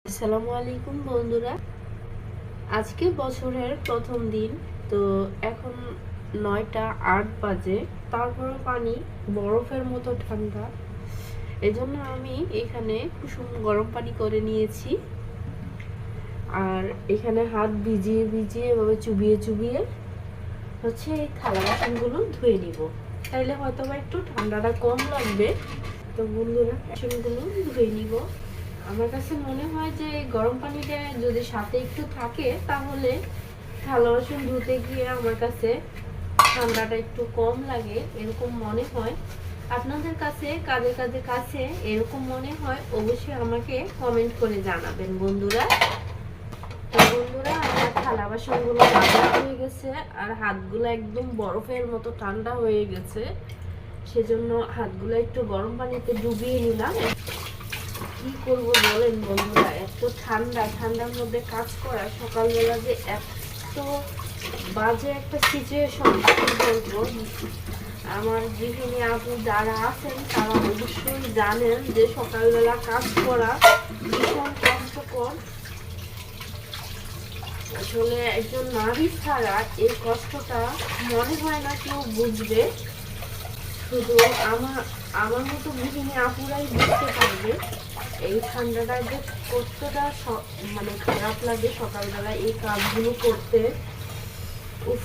আসসালামু আলাইকুম বন্ধুরা, আজকে বছরের প্রথম দিন। তো এখন 9টা 8 বাজে, তারপরে পানি বরফের মতো ঠান্ডা। এজন্য আমি এখানে কুসুম গরম পানি করে নিয়েছি, আর এখানে হাত ভিজিয়ে ভিজিয়ে এভাবে চুবিয়ে চুবিয়ে হচ্ছে এই থালা বাসনগুলো ধুয়ে নিব, তাইলে হয়তো বা একটু ঠান্ডাটা কম লাগবে। তো বন্ধুরা, বাসনগুলো ধুয়ে নিব। আমার কাছে মনে হয় যে গরম পানিটা যদি সাথে একটু থাকে তাহলে থালা বাসন ধুতে গিয়ে আমার কাছে ঠান্ডাটা একটু কম লাগে, এরকম মনে হয়। আপনাদের কাছে কাদের কাদের কাছে এরকম মনে হয় অবশ্যই আমাকে কমেন্ট করে জানাবেন বন্ধুরা। তো বন্ধুরা, আমার থালা বাসনগুলো মাজা হয়ে গেছে আর হাতগুলো একদম বরফের মতো ঠান্ডা হয়ে গেছে, সেজন্য হাতগুলো একটু গরম পানিতে ডুবিয়ে নিলাম। কি করব বলেন বন্ধুরা, এত ঠান্ডার মধ্যে কাজ করা, সকালবেলা যে এত বাজে একটা সিচুয়েশন। কি বলবো, আমার গৃহিণী আপু যারা আছেন তারা অবশ্যই জানেন যে সকালবেলা কাজ করা ভীষণ কষ্টকর। আসলে একজন নারী ছাড়া এই কষ্টটা মনে হয় না কেউ বুঝবে, শুধু আমার আমার মতো গৃহিণী আপুরাই বুঝতে পারবে এই ঠান্ডাটা যে কতটা মানে খারাপ লাগে সকালবেলা এই কাজগুলো করতে। উফ,